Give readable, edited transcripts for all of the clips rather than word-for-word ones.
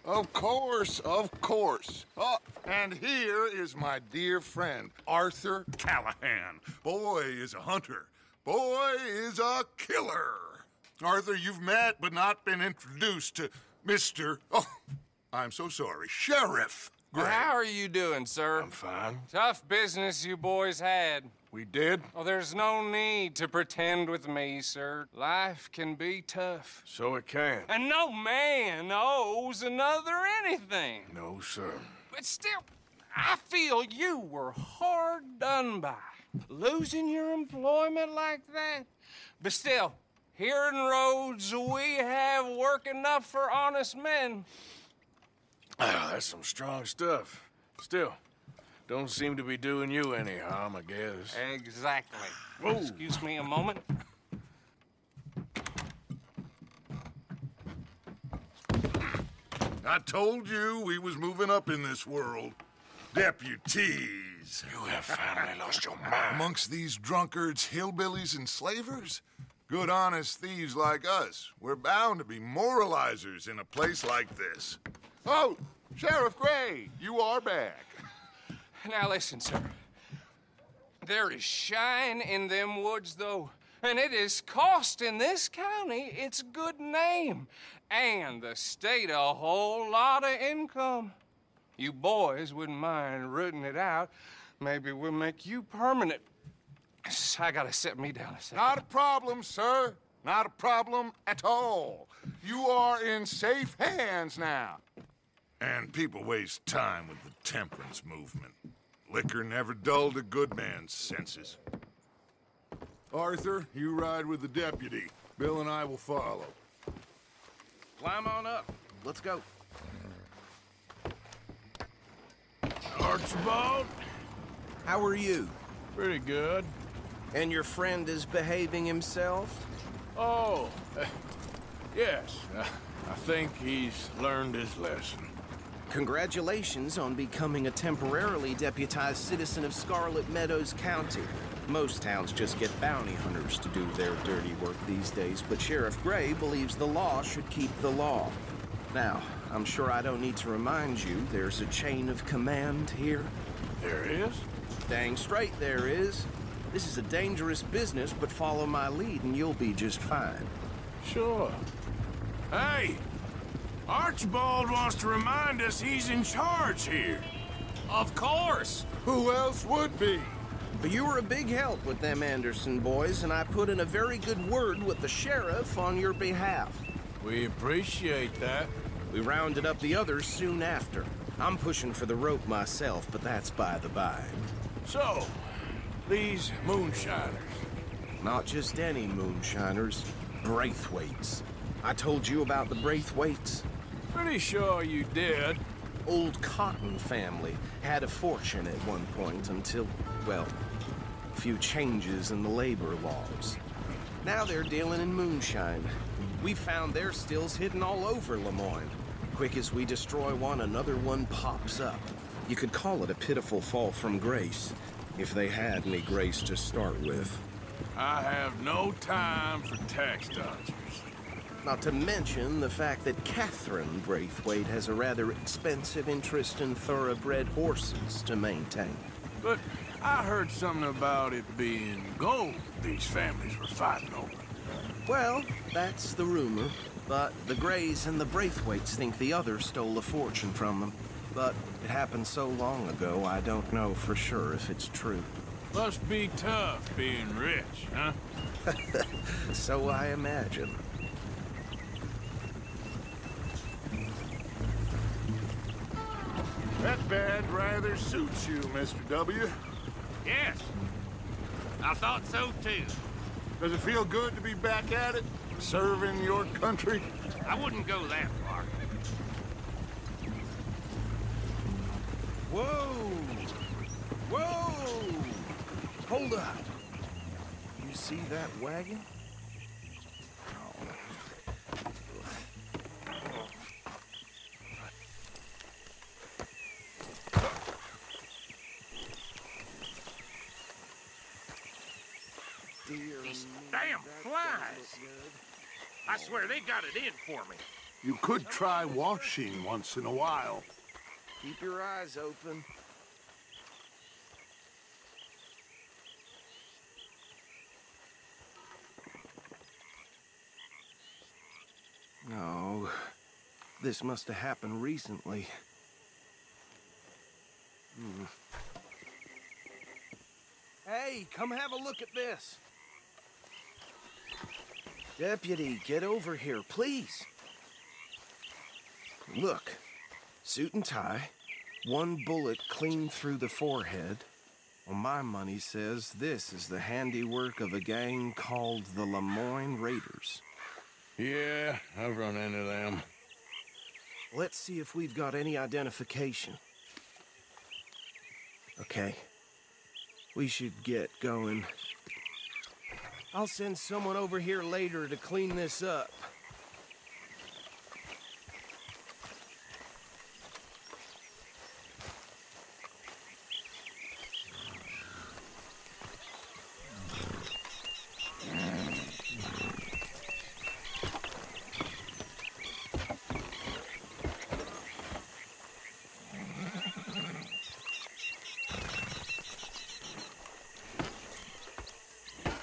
Of course, of course. Oh, and here is my dear friend, Arthur Callahan. Boy is a hunter. Boy is a killer. Arthur, you've met but not been introduced to Mr. Oh, I'm so sorry, Sheriff Gray. How are you doing, sir? I'm fine. Tough business you boys had. We did? Oh, there's no need to pretend with me, sir. Life can be tough. So it can. And no man owes another anything. No, sir. But still, I feel you were hard done by. Losing your employment like that. But still, here in Rhodes, we have work enough for honest men. That's some strong stuff. Still, don't seem to be doing you any harm, I guess. Exactly. Whoa. Excuse me a moment. I told you we was moving up in this world. Deputies. You have finally lost your mind. Amongst these drunkards, hillbillies, and slavers? Good, honest thieves like us. We're bound to be moralizers in a place like this. Oh, Sheriff Gray, you are back. Now listen, sir. There is shine in them woods, though, and it is costing this county its good name and the state a whole lot of income. You boys wouldn't mind rooting it out. Maybe we'll make you permanent. I gotta sit me down a second. Not a problem, sir. Not a problem at all. You are in safe hands now. And people waste time with the temperance movement. Liquor never dulled a good man's senses. Arthur, you ride with the deputy. Bill and I will follow. Climb on up. Let's go. Archibald? How are you? Pretty good. And your friend is behaving himself? Oh, yes. I think he's learned his lesson. Congratulations on becoming a temporarily deputized citizen of Scarlet Meadows County. Most towns just get bounty hunters to do their dirty work these days, but Sheriff Gray believes the law should keep the law. Now, I'm sure I don't need to remind you there's a chain of command here. There is? Dang straight there is. This is a dangerous business, but follow my lead and you'll be just fine. Sure. Hey! Archibald wants to remind us he's in charge here. Of course. Who else would be? But you were a big help with them Anderson boys, and I put in a very good word with the sheriff on your behalf. We appreciate that. We rounded up the others soon after. I'm pushing for the rope myself, but that's by the by. So, these moonshiners. Not just any moonshiners, Braithwaites. I told you about the Braithwaites. Pretty sure you did. Old Cotton family had a fortune at one point until, well, a few changes in the labor laws. Now they're dealing in moonshine. We found their stills hidden all over Lemoyne. Quick as we destroy one, another one pops up. You could call it a pitiful fall from grace, if they had any grace to start with. I have no time for tax dodgers. Not to mention the fact that Catherine Braithwaite has a rather expensive interest in thoroughbred horses to maintain. But I heard something about it being gold these families were fighting over. Well, that's the rumor. But the Grays and the Braithwaites think the other stole a fortune from them. But it happened so long ago, I don't know for sure if it's true. Must be tough being rich, huh? So I imagine. That bad rather suits you, Mr. W. Yes. I thought so, too. Does it feel good to be back at it? Serving your country? I wouldn't go that far. Whoa! Whoa! Hold up. You see that wagon? These damn flies. I swear they got it in for me. You could try washing once in a while. Keep your eyes open. Oh, this must have happened recently. Hey, come have a look at this. Deputy, get over here, please. Look, suit and tie, one bullet clean through the forehead. Well, my money says this is the handiwork of a gang called the Lemoyne Raiders. Yeah, I've run into them. Let's see if we've got any identification. Okay. We should get going. I'll send someone over here later to clean this up.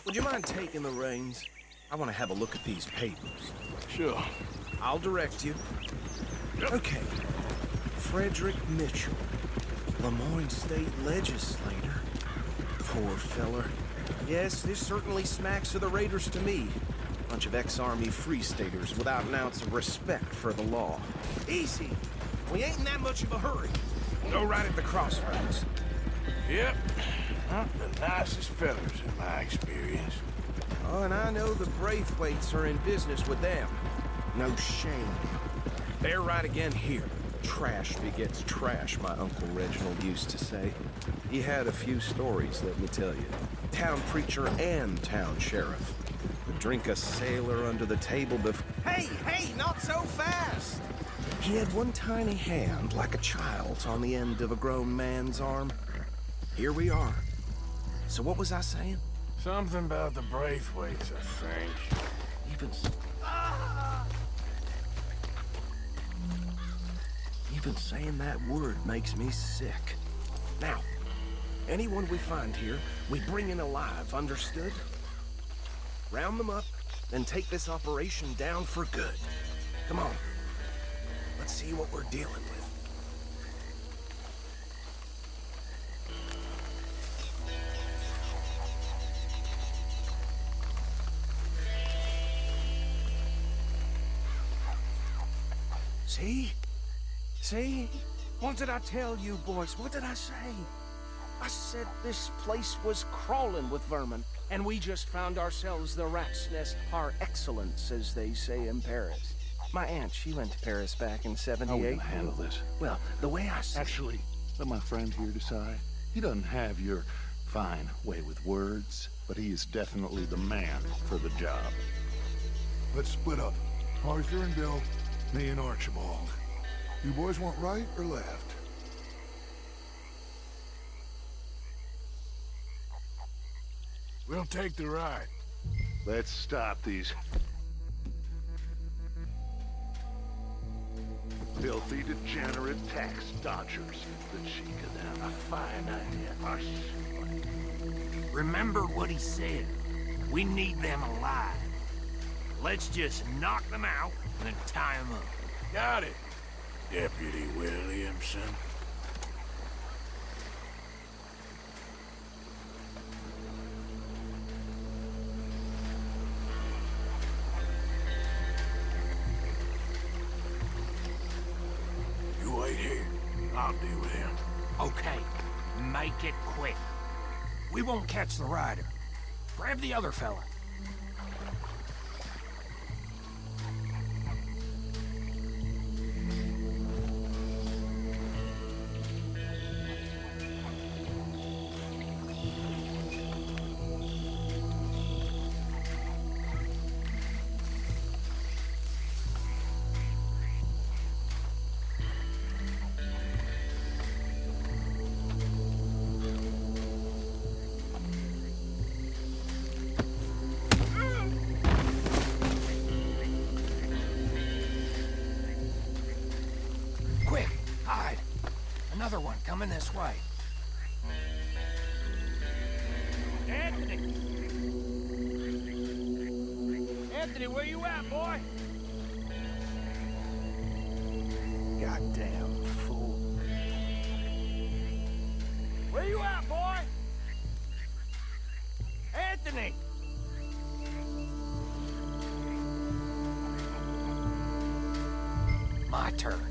Would you mind taking the reins? I want to have a look at these papers. Sure. I'll direct you. Yep. Okay. Frederick Mitchell, Lemoyne State Legislator. Poor feller. Yes, this certainly smacks of the Raiders to me. Bunch of ex-Army Free Staters without an ounce of respect for the law. Easy. We ain't in that much of a hurry. Go right at the crossroads. Yep. Not the nicest fellas in my experience. Oh, and I know the Braithwaites are in business with them. No shame. They're right again here. Trash begets trash, my Uncle Reginald used to say. He had a few stories, let me tell you. Town preacher and town sheriff. Would drink a sailor under the table before... Hey, not so fast! He had one tiny hand, like a child's, on the end of a grown man's arm. Here we are. So what was I saying? Something about the Braithwaites, I think. Even saying that word makes me sick. Now, anyone we find here, we bring in alive, understood? Round them up, then take this operation down for good. Come on. Let's see what we're dealing with. See? See? What did I tell you, boys? What did I say? I said this place was crawling with vermin, and we just found ourselves the rat's nest par excellence, as they say in Paris. My aunt, she went to Paris back in '78. How are we gonna handle this? Well, the way I see Actually, let my friend here decide. He doesn't have your fine way with words, but he is definitely the man for the job. Let's split up. Arthur and Bill, me and Archibald. You boys want right or left? We'll take the ride. Let's stop these filthy, degenerate tax dodgers. The Chica could have a fine idea. Remember what he said. We need them alive. Let's just knock them out and then tie them up. Got it, Deputy Williamson. You wait here. I'll deal with him. Okay, make it quick. We won't catch the rider. Grab the other fella. another one coming this way. Anthony! Anthony, where you at, boy? Goddamn fool. Where you at, boy? Anthony! My turn.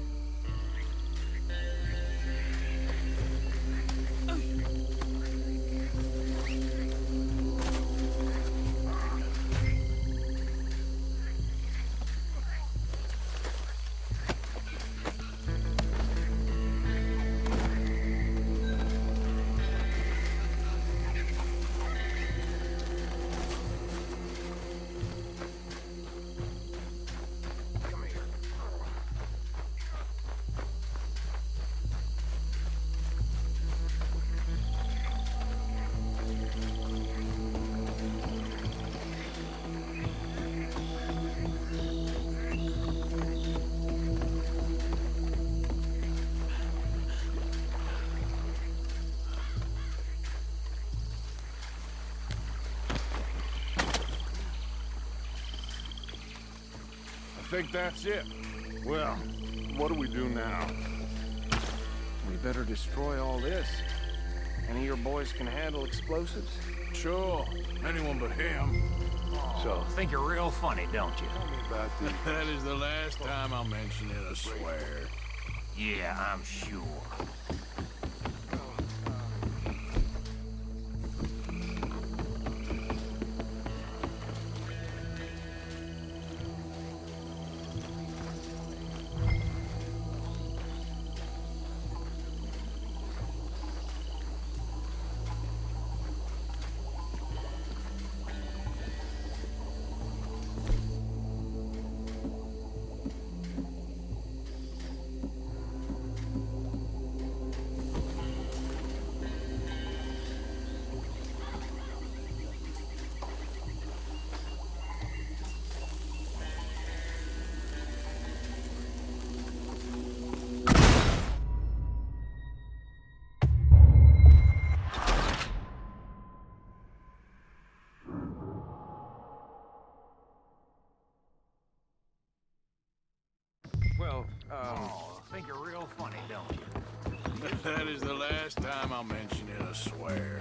I think that's it. Well, what do we do now? We better destroy all this. Any of your boys can handle explosives? Sure. Anyone but him. So, Think you're real funny, don't you? tell me about the... That is the last time I'll mention it, I swear. Yeah, I'm sure. Well, Oh, think you're real funny, don't you? That is the last time I'll mention it, I swear.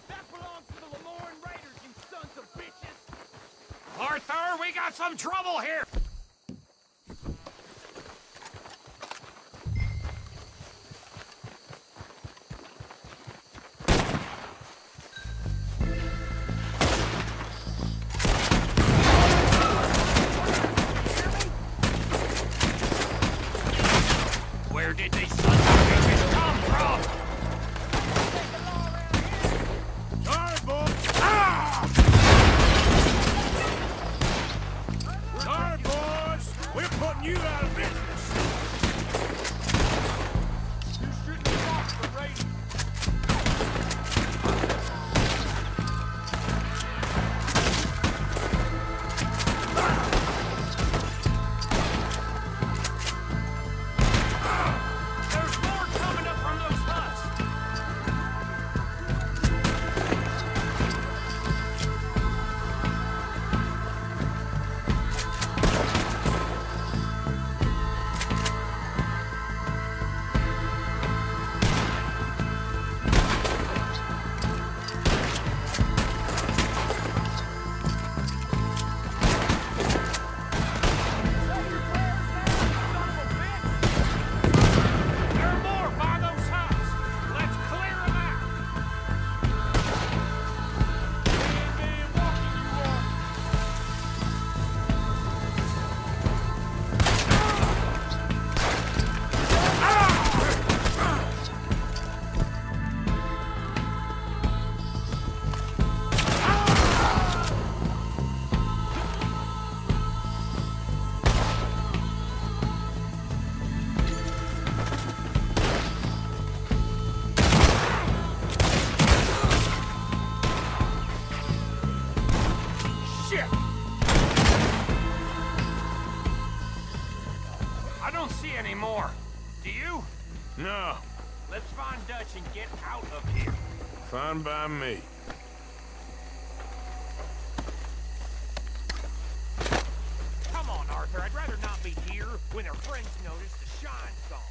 That belongs to the Lemoyne Raiders, you sons of bitches! Arthur, we got some trouble here! Where did these sons of bitches come from? Sorry, boy. Sorry, boys. We're putting you out of business. You shouldn't have lost the race. There's more coming up from those huts! see any more. Do you? No, Let's find Dutch and get out of here. fine by me. Come on, Arthur. I'd rather not be here when their friends notice the shine's gone.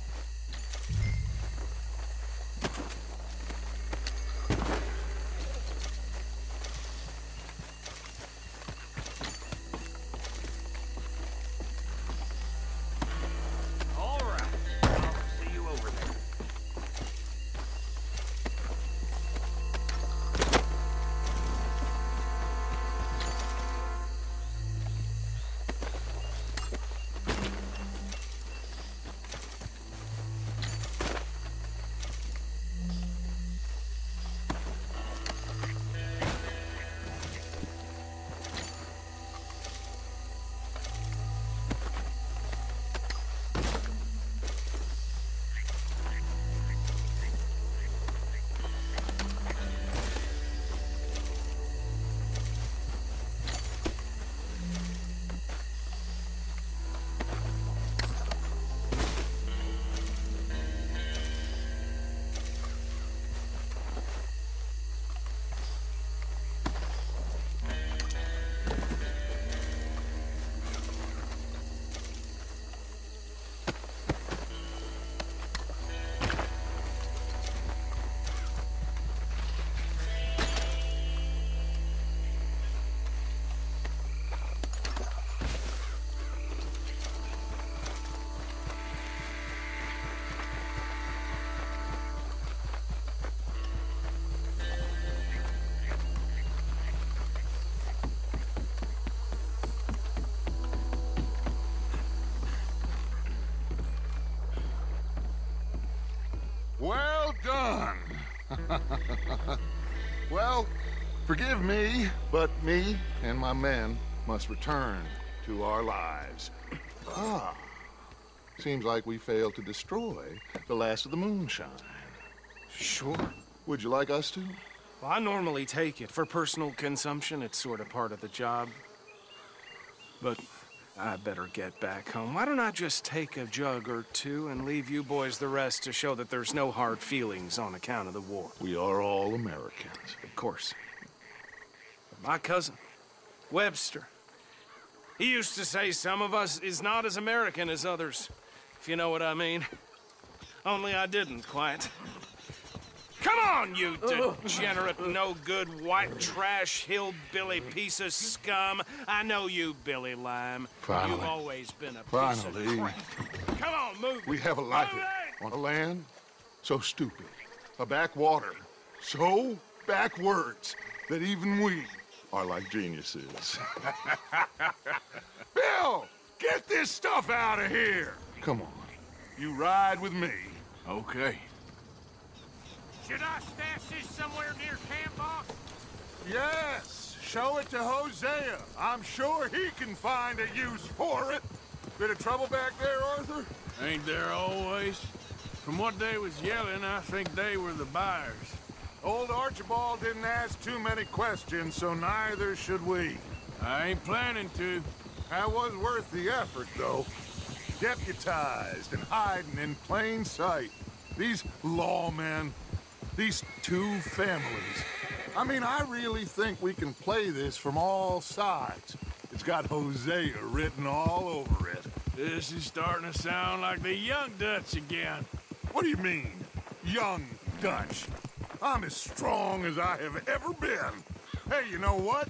All right. I'll see you over there. Well done. Well, forgive me, but me and my men must return to our lives. Seems like we failed to destroy the last of the moonshine. Sure. Would you like us to? Well, I normally take it. For personal consumption, it's sort of part of the job. But I better get back home. Why don't I just take a jug or two and leave you boys the rest to show that there's no hard feelings on account of the war? We are all Americans. Of course. But my cousin, Webster, he used to say some of us is not as American as others, if you know what I mean. Only I didn't quite. Come on, you degenerate, no-good, white trash, hillbilly piece of scum. I know you, Billy Lime. Finally. You've always been a piece Finally. of crap. Come on, move. We have a life Move it! on a land so stupid, a backwater so backwards that even we are like geniuses. Bill, get this stuff out of here. Come on, you ride with me. Okay. Should I stash this somewhere near camp, boss? Yes, show it to Hosea. I'm sure he can find a use for it. Bit of trouble back there, Arthur? Ain't there always? From what they was yelling, I think they were the buyers. Old Archibald didn't ask too many questions, so neither should we. I ain't planning to. That was worth the effort, though. Deputized and hiding in plain sight. These lawmen, these two families. I mean, I really think we can play this from all sides. It's got Hosea written all over it. This is starting to sound like the young Dutch again. What do you mean, young Dutch? I'm as strong as I have ever been. Hey, you know what?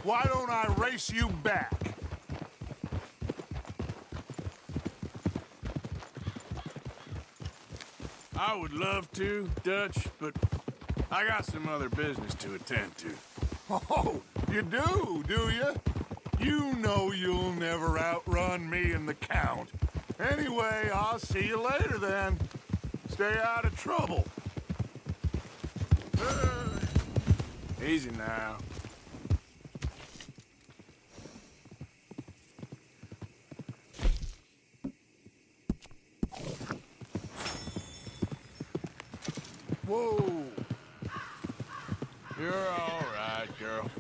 Why don't I race you back? I would love to, Dutch, but I got some other business to attend to. Oh, you do you? You know you'll never outrun me and the Count. Anyway, I'll see you later then. Stay out of trouble. Easy now. Whoa. You're all right, girl.